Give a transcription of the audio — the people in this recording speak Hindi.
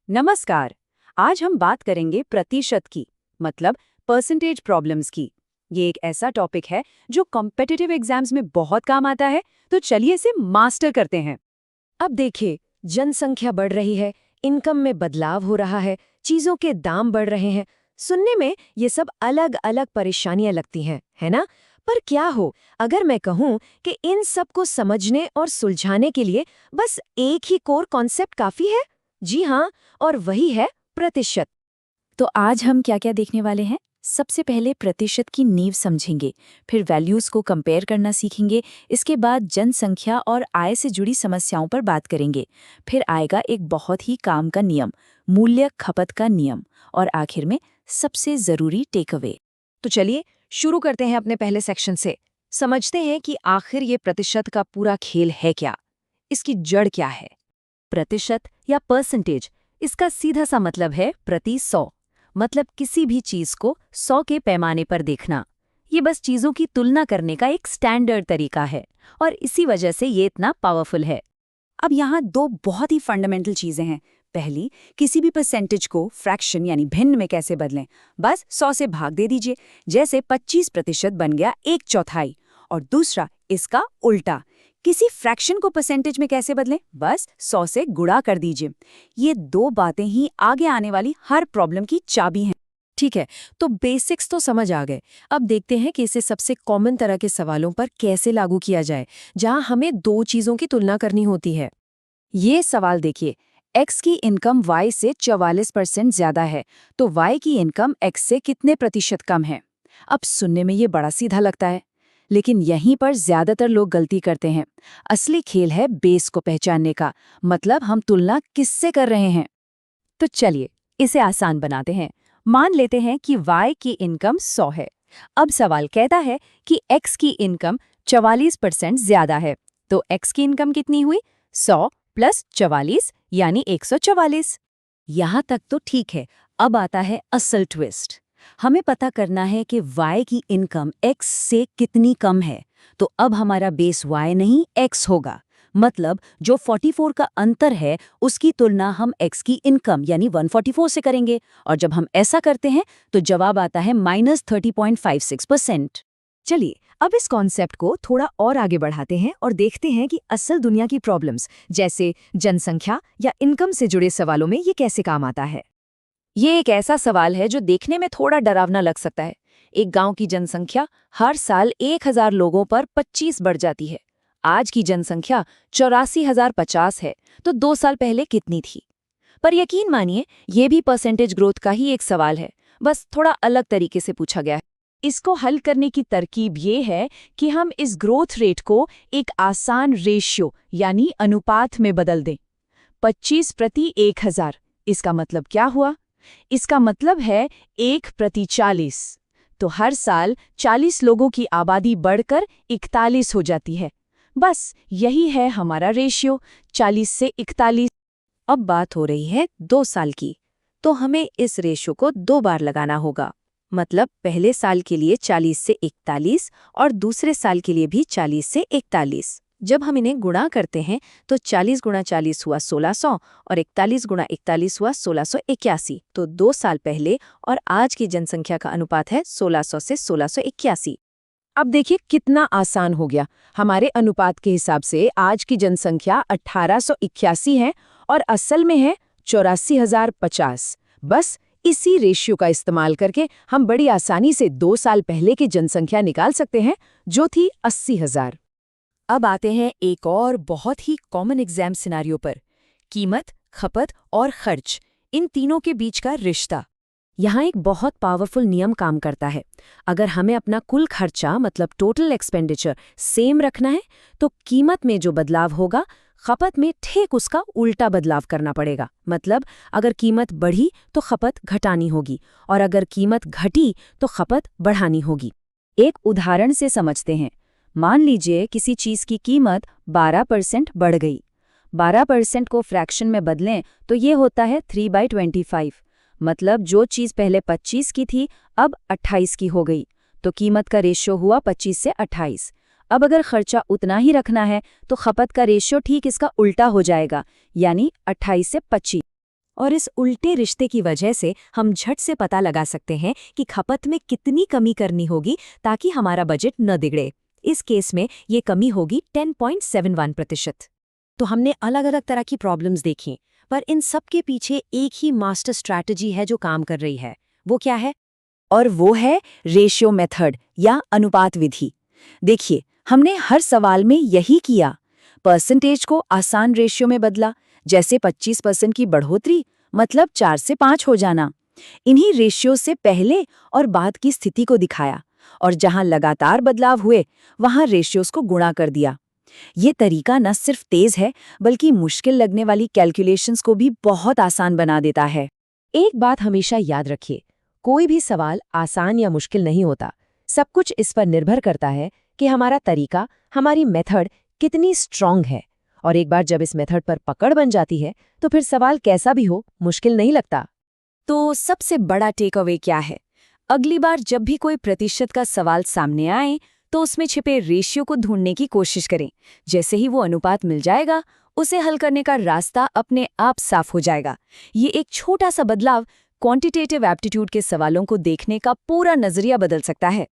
नमस्कार। आज हम बात करेंगे प्रतिशत की, मतलब परसेंटेज प्रॉब्लम्स की। ये एक ऐसा टॉपिक है जो कॉम्पिटिटिव एग्जाम्स में बहुत काम आता है, तो चलिए इसे मास्टर करते हैं। अब देखिए, जनसंख्या बढ़ रही है, इनकम में बदलाव हो रहा है, चीजों के दाम बढ़ रहे हैं। सुनने में ये सब अलग अलग परेशानियां लगती हैं, है ना? पर क्या हो अगर मैं कहूं कि इन सब को समझने और सुलझाने के लिए बस एक ही कोर कॉन्सेप्ट काफी है? जी हाँ, और वही है प्रतिशत। तो आज हम क्या क्या देखने वाले हैं। सबसे पहले प्रतिशत की नींव समझेंगे, फिर वैल्यूज को कंपेयर करना सीखेंगे, इसके बाद जनसंख्या और आय से जुड़ी समस्याओं पर बात करेंगे, फिर आएगा एक बहुत ही काम का नियम, मूल्य खपत का नियम, और आखिर में सबसे जरूरी टेक अवे। तो चलिए शुरू करते हैं अपने पहले सेक्शन से। समझते हैं कि आखिर ये प्रतिशत का पूरा खेल है क्या, इसकी जड़ क्या है। प्रतिशत या परसेंटेज, इसका सीधा सा मतलब है प्रति 100, मतलब किसी भी चीज को 100 के पैमाने पर देखना। ये बस चीजों की तुलना करने का एक स्टैंडर्ड तरीका है और इसी वजह से ये इतना पावरफुल है। अब यहाँ दो बहुत ही फंडामेंटल चीजें हैं। पहली, किसी भी परसेंटेज को फ्रैक्शन यानी भिन्न में कैसे बदलें। बस 100 से भाग दे दीजिए, जैसे 25% बन गया 1/4। और दूसरा, इसका उल्टा, किसी फ्रैक्शन को परसेंटेज में कैसे बदलें। बस 100 से गुणा कर दीजिए। ये दो बातें ही आगे आने वाली हर प्रॉब्लम की चाबी हैं। ठीक है, तो बेसिक्स तो समझ आ गए। अब देखते हैं कि इसे सबसे कॉमन तरह के सवालों पर कैसे लागू किया जाए, जहां हमें दो चीजों की तुलना करनी होती है। ये सवाल देखिए, x की इनकम y से 44% ज्यादा है, तो y की इनकम x से कितने प्रतिशत कम है। अब सुनने में ये बड़ा सीधा लगता है, लेकिन यहीं पर ज्यादातर लोग गलती करते हैं। असली खेल है बेस को पहचानने का, मतलब हम तुलना किससे कर रहे हैं। तो चलिए इसे आसान बनाते हैं। मान लेते हैं कि y की इनकम 100 है। अब सवाल कहता है कि x की इनकम 44% ज्यादा है, तो x की इनकम कितनी हुई। 100 प्लस 44 यानी 144। यहाँ तक तो ठीक है। अब आता है असल ट्विस्ट। हमें पता करना है कि y की इनकम x से कितनी कम है, तो अब हमारा बेस y नहीं x होगा। मतलब जो 44 का अंतर है उसकी तुलना हम x की इनकम यानी 144 से करेंगे, और जब हम ऐसा करते हैं तो जवाब आता है -30.56%। चलिए अब इस कॉन्सेप्ट को थोड़ा और आगे बढ़ाते हैं और देखते हैं कि असल दुनिया की प्रॉब्लम्स जैसे जनसंख्या या इनकम से जुड़े सवालों में ये कैसे काम आता है। ये एक ऐसा सवाल है जो देखने में थोड़ा डरावना लग सकता है। एक गांव की जनसंख्या हर साल 1000 लोगों पर 25 बढ़ जाती है। आज की जनसंख्या 84,050 है, तो 2 साल पहले कितनी थी। पर यकीन मानिए, ये भी परसेंटेज ग्रोथ का ही एक सवाल है, बस थोड़ा अलग तरीके से पूछा गया है। इसको हल करने की तरकीब ये है कि हम इस ग्रोथ रेट को एक आसान रेशियो यानी अनुपात में बदल दें। 25/1000, इसका मतलब क्या हुआ। इसका मतलब है 1/40। तो हर साल 40 लोगों की आबादी बढ़कर 41 हो जाती है। बस यही है हमारा रेशियो, 40 से 41। अब बात हो रही है 2 साल की, तो हमें इस रेशियो को 2 बार लगाना होगा। मतलब पहले साल के लिए 40 से 41 और दूसरे साल के लिए भी 40 से 41। जब हम इन्हें गुणा करते हैं तो 40 गुणा 40 हुआ 1600 और 41 गुणा 41 हुआ 1681। तो 2 साल पहले और आज की जनसंख्या का अनुपात है 1600 से 1681। अब देखिए कितना आसान हो गया। हमारे अनुपात के हिसाब से आज की जनसंख्या 1881 है और असल में है 84,050। बस इसी रेशियो का इस्तेमाल करके हम बड़ी आसानी से 2 साल पहले की जनसंख्या निकाल सकते हैं, जो थी 80,000। अब आते हैं एक और बहुत ही कॉमन एग्जाम सिनारियो पर, कीमत, खपत और खर्च, इन तीनों के बीच का रिश्ता। यहाँ एक बहुत पावरफुल नियम काम करता है। अगर हमें अपना कुल खर्चा मतलब टोटल एक्सपेंडिचर सेम रखना है, तो कीमत में जो बदलाव होगा खपत में ठीक उसका उल्टा बदलाव करना पड़ेगा। मतलब अगर कीमत बढ़ी तो खपत घटानी होगी, और अगर कीमत घटी तो खपत बढ़ानी होगी। एक उदाहरण से समझते हैं। मान लीजिए किसी चीज़ की कीमत 12% बढ़ गई। 12% को फ्रैक्शन में बदलें तो ये होता है 3/25। मतलब जो चीज़ पहले 25 की थी अब 28 की हो गई, तो कीमत का रेशियो हुआ 25 से 28। अब अगर खर्चा उतना ही रखना है तो खपत का रेशियो ठीक इसका उल्टा हो जाएगा, यानी 28 से 25। और इस उल्टे रिश्ते की वजह से हम झट से पता लगा सकते हैं कि खपत में कितनी कमी करनी होगी ताकि हमारा बजट न बिगड़े। इस केस में ये कमी होगी 10.71%। तो हमने अलग अलग तरह की प्रॉब्लम्स देखी, पर इन सब के पीछे एक ही मास्टर स्ट्रैटेजी है जो काम कर रही है। वो क्या है? और वो है रेशियो मेथड या अनुपात विधि। देखिए, हमने हर सवाल में यही किया। परसेंटेज को आसान रेशियो में बदला, जैसे 25% की बढ़ोतरी मतलब 4 से 5 हो जाना। इन्हीं रेशियो से पहले और बाद की स्थिति को दिखाया, और जहां लगातार बदलाव हुए वहां रेशियोज को गुणा कर दिया। ये तरीका न सिर्फ तेज है, बल्कि मुश्किल लगने वाली कैलकुलेशंस को भी बहुत आसान बना देता है। एक बात हमेशा याद रखिए, कोई भी सवाल आसान या मुश्किल नहीं होता। सब कुछ इस पर निर्भर करता है कि हमारा तरीका, हमारी मेथड कितनी स्ट्रांग है। और एक बार जब इस मेथड पर पकड़ बन जाती है, तो फिर सवाल कैसा भी हो, मुश्किल नहीं लगता। तो सबसे बड़ा टेक अवे क्या है? अगली बार जब भी कोई प्रतिशत का सवाल सामने आए, तो उसमें छिपे रेशियो को ढूंढने की कोशिश करें। जैसे ही वो अनुपात मिल जाएगा, उसे हल करने का रास्ता अपने आप साफ हो जाएगा। ये एक छोटा सा बदलाव क्वांटिटेटिव एप्टीट्यूड के सवालों को देखने का पूरा नजरिया बदल सकता है।